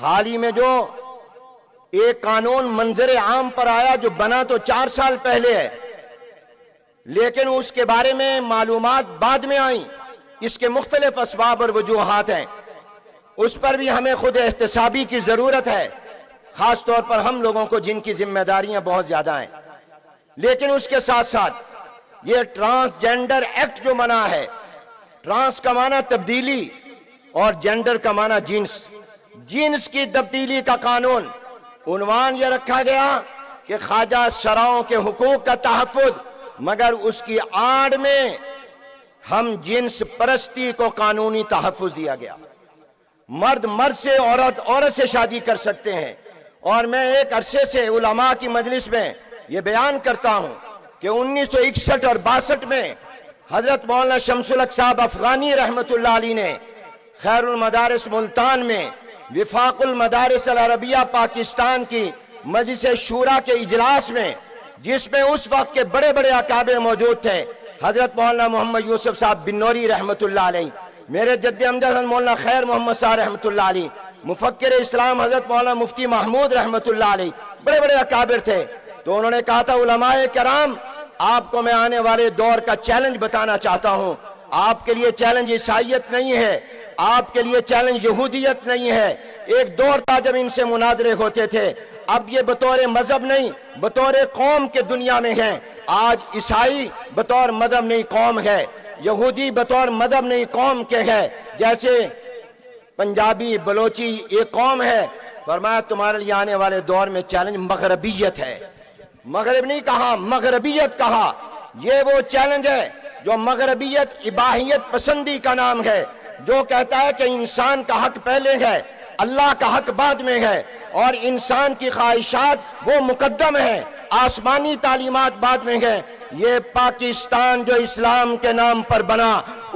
حال ہی میں جو ایک قانون منظر عام پر آیا جو بنا تو 4 سال پہلے ہے، لیکن اس کے بارے میں معلومات بعد میں آئیں، اس کے مختلف اسباب اور وجوہات ہیں، اس پر بھی ہمیں خود احتسابی کی ضرورت ہے، خاص طور پر ہم لوگوں کو جن کی ذمہ داریاں بہت زیادہ ہیں۔ لیکن اس کے ساتھ ساتھ یہ ٹرانسجینڈر ایکٹ جو بنا ہے، ٹرانس کا معنی تبدیلی اور جینڈر کا معنی جنس کی تبدیلی کا قانون، عنوان یہ رکھا گیا کہ خواجہ شرعوں کے حقوق کا تحفظ، مگر اس کی آڑ میں ہم جنس پرستی کو قانونی تحفظ دیا گیا۔ مرد مرد سے، عورت سے شادی کر سکتے ہیں، اور میں ایک عرصے سے علماء کی مجلس میں یہ بیان کرتا ہوں کہ 1961 اور 62 میں حضرت مولانا شمس الحق صاحب افغانی رحمت اللہ علیہ نے خیر المدارس ملتان میں وفاق المدارس العربیہ پاکستان کی مجلس شورا کے اجلاس میں، جس میں اس وقت کے بڑے بڑے اکابر موجود تھے، حضرت مولانا محمد یوسف صاحب بنوری رحمت اللہ علیہ، میرے جد امجد حضرت مولانا خیر محمد صاحب رحمت اللہ علیہ، مفکر اسلام حضرت مولانا مفتی محمود رحمت اللہ علیہ، بڑے بڑے اکابر تھے، تو انہوں نے کہا تھا علماء کرام، آپ کو میں آنے والے دور کا چیلنج بتانا چاہتا ہوں۔ آپ کے لیے چیلنج عیسائیت نہیں ہے، آپ کے لیے چیلنج یہودیت نہیں ہے۔ ایک دور تھا جب ان سے مناظرے ہوتے تھے، اب یہ بطور مذہب نہیں، بطور قوم کے دنیا میں ہیں۔ آج عیسائی بطور مذہب نہیں قوم ہے، یہودی بطور مذہب نہیں قوم کے ہے، جیسے پنجابی بلوچی ایک قوم ہے۔ فرمایا تمہارے لیے آنے والے دور میں چیلنج مغربیت ہے۔ مغرب نہیں کہا، مغربیت کہا۔ یہ وہ چیلنج ہے جو مغربیت اباحیت پسندی کا نام ہے، جو کہتا ہے کہ انسان کا حق پہلے ہے، اللہ کا حق بعد میں ہے، اور انسان کی خواہشات وہ مقدم ہیں، آسمانی تعلیمات بعد میں ہیں۔ یہ پاکستان جو اسلام کے نام پر بنا،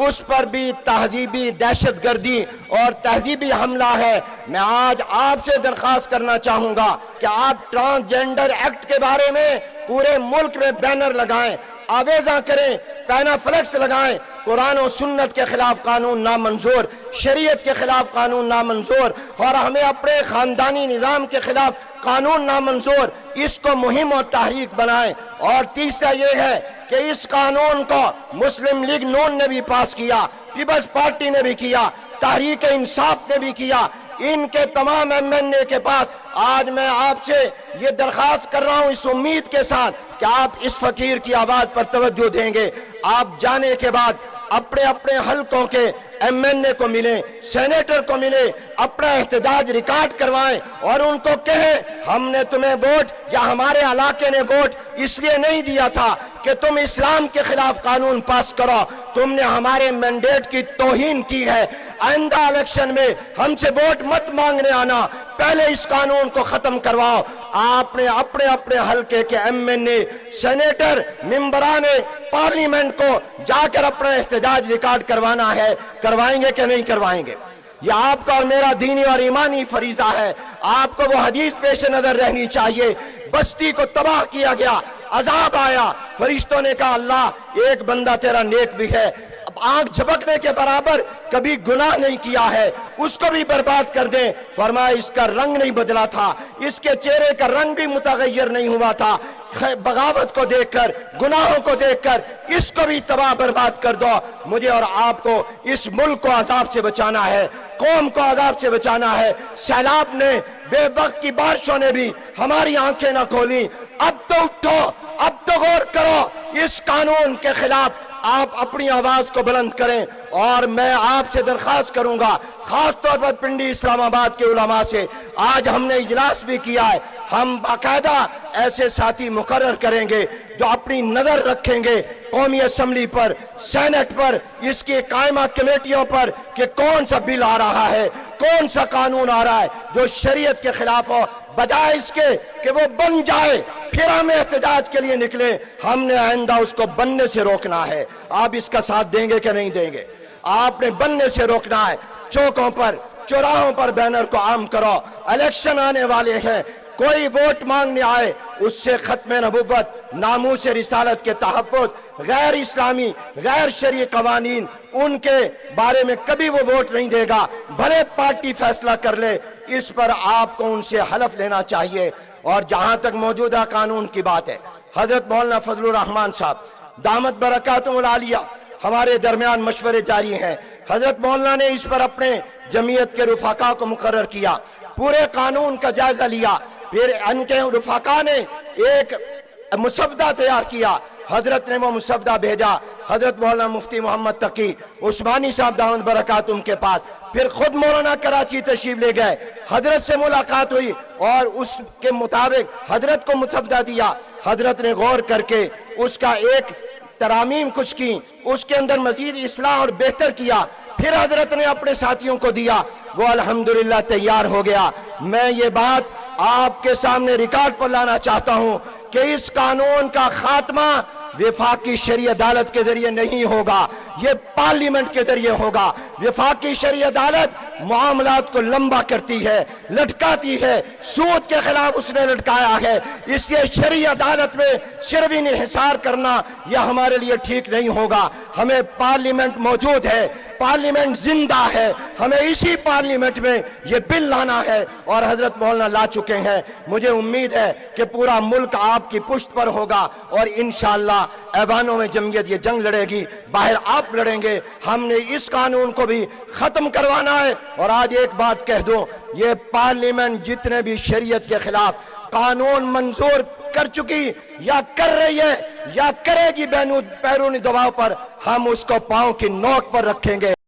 اس پر بھی تہذیبی دہشت گردی اور تہذیبی حملہ ہے۔ میں آج آپ سے درخواست کرنا چاہوں گا کہ آپ ٹرانسجینڈر ایکٹ کے بارے میں پورے ملک میں بینر لگائیں، آویزاں کریں، پینا فلیکس لگائیں۔ قرآن و سنت کے خلاف قانون نامنظور، شریعت کے خلاف قانون نامنظور، اور ہمیں اپنے خاندانی نظام کے خلاف قانون نامنظور۔ اس کو مہم اور تحریک بنائیں۔ اور تیسرا یہ ہے کہ اس قانون کو مسلم لیگ نون نے بھی پاس کیا، پیپلز پارٹی نے بھی کیا، تحریک انصاف نے بھی کیا، ان کے تمام ایم این اے کے پاس۔ آج میں آپ سے یہ درخواست کر رہا ہوں اس امید کے ساتھ کہ آپ اس فقیر کی آواز پر توجہ دیں گے۔ آپ جانے کے بعد اپنے اپنے حلقوں کے ایم این اے کو ملیں، سینیٹر کو ملیں، اپنا احتجاج ریکارڈ کروائیں اور ان کو کہیں ہم نے تمہیں ووٹ یا ہمارے علاقے نے ووٹ اس لیے نہیں دیا تھا کہ تم اسلام کے خلاف قانون پاس کرو، تم نے ہمارے مینڈیٹ کی توہین کی ہے۔ آئندہ الیکشن میں ہم سے ووٹ مت مانگنے آنا، پہلے اس قانون کو ختم کرواؤ۔ آپ نے اپنے اپنے حلقے کے ایم این اے، سینیٹر، ممبران پارلیمنٹ کو جا کر اپنا احتجاج ریکارڈ کروانا ہے۔ کروائیں گے کہ نہیں کروائیں گے؟ یہ آپ کا اور میرا دینی اور ایمانی فریضہ ہے۔ آپ کو وہ حدیث پیش نظر رہنی چاہیے، بستی کو تباہ کیا گیا، عذاب آیا، فرشتوں نے کہا اللہ ایک بندہ تیرا نیک بھی ہے، اب آنکھ جھپکنے کے برابر کبھی گناہ نہیں کیا ہے، اس کو بھی برباد کر دیں۔ فرمایا اس کا رنگ نہیں بدلا تھا، اس کے چہرے کا رنگ بھی متغیر نہیں ہوا تھا، بغاوت کو دیکھ کر، گناہوں کو دیکھ کر اس کو بھی تباہ برباد کر دو۔ مجھے اور آپ کو اس ملک کو عذاب سے بچانا ہے، قوم کو عذاب سے بچانا ہے۔ سیلاب نے، بے وقت کی بارشوں نے بھی ہماری آنکھیں نہ کھولیں۔ اب تو اٹھو، اب تو غور کرو، اس قانون کے خلاف آپ اپنی آواز کو بلند کریں۔ اور میں آپ سے درخواست کروں گا، خاص طور پر پنڈی اسلام آباد کے علماء سے، آج ہم نے اجلاس بھی کیا ہے، ہم باقاعدہ ایسے ساتھی مقرر کریں گے جو اپنی نظر رکھیں گے قومی اسمبلی پر، سینٹ پر، اس کی قائمہ کمیٹیوں پر کہ کون سا بل آ رہا ہے، کون سا قانون آ رہا ہے جو شریعت کے خلاف ہو، بجائے اس کے کہ وہ بن جائے پھر ہم احتجاج کے لیے نکلیں۔ ہم نے آئندہ اس کو بننے سے روکنا ہے۔ آپ اس کا ساتھ دیں گے کہ نہیں دیں گے؟ آپ نے بننے سے روکنا ہے۔ چوکوں پر، چوراہوں پر بینر کو عام کرو۔ الیکشن آنے والے ہیں، کوئی ووٹ مانگنے آئے اس سے ختم نبوت، ناموس رسالت کے تحفظ، غیر اسلامی غیر شرعی قوانین ان کے بارے میں کبھی وہ ووٹ نہیں دے گا، بھلے پارٹی فیصلہ کر لے، اس پر آپ کو ان سے حلف لینا چاہیے۔ اور جہاں تک موجودہ قانون کی بات ہے، حضرت مولانا فضل الرحمان صاحب دامت برکاتہم العالیہ ہمارے درمیان مشورے جاری ہیں۔ حضرت مولانا نے اس پر اپنے جمعیت کے رفقا کو مقرر کیا، پورے قانون کا جائزہ لیا، پھر ان کے رفقا نے ایک مسودہ تیار کیا، حضرت نے وہ مسودہ بھیجا حضرت مولانا مفتی محمد تقی عثمانی صاحب دامت برکاتہم کے پاس، پھر خود مولانا کراچی تشریف لے گئے، حضرت سے ملاقات ہوئی اور اس کے مطابق حضرت کو مسودہ دیا، حضرت نے غور کر کے اس کا ایک ترامیم کچھ کی، اس کے اندر مزید اصلاح اور بہتر کیا، پھر حضرت نے اپنے ساتھیوں کو دیا، وہ الحمدللہ تیار ہو گیا۔ میں یہ بات آپ کے سامنے ریکارڈ پر لانا چاہتا ہوں کہ اس قانون کا خاتمہ وفاقی شرعی عدالت کے ذریعے نہیں ہوگا، یہ پارلیمنٹ کے ذریعے ہوگا۔ وفاقی شرعی عدالت معاملات کو لمبا کرتی ہے، لٹکاتی ہے، سود کے خلاف اس نے لٹکایا ہے، اس لیے شرعی عدالت میں صرف انحصار کرنا یہ ہمارے لیے ٹھیک نہیں ہوگا۔ ہمیں پارلیمنٹ موجود ہے، پارلیمنٹ زندہ ہے، ہمیں اسی پارلیمنٹ میں یہ بل لانا ہے اور حضرت مولانا لا چکے ہیں۔ مجھے امید ہے کہ پورا ملک آپ کی پشت پر ہوگا اور انشاءاللہ ایوانوں میں جمعیت یہ جنگ لڑے گی، باہر آپ لڑیں گے۔ ہم نے اس قانون کو بھی ختم کروانا ہے۔ اور آج ایک بات کہہ دوں، یہ پارلیمنٹ جتنے بھی شریعت کے خلاف قانون منظور کر چکی یا کر رہی ہے یا کرے گی بیرونی دباؤ پر، ہم اس کو پاؤں کی نوک پر رکھیں گے۔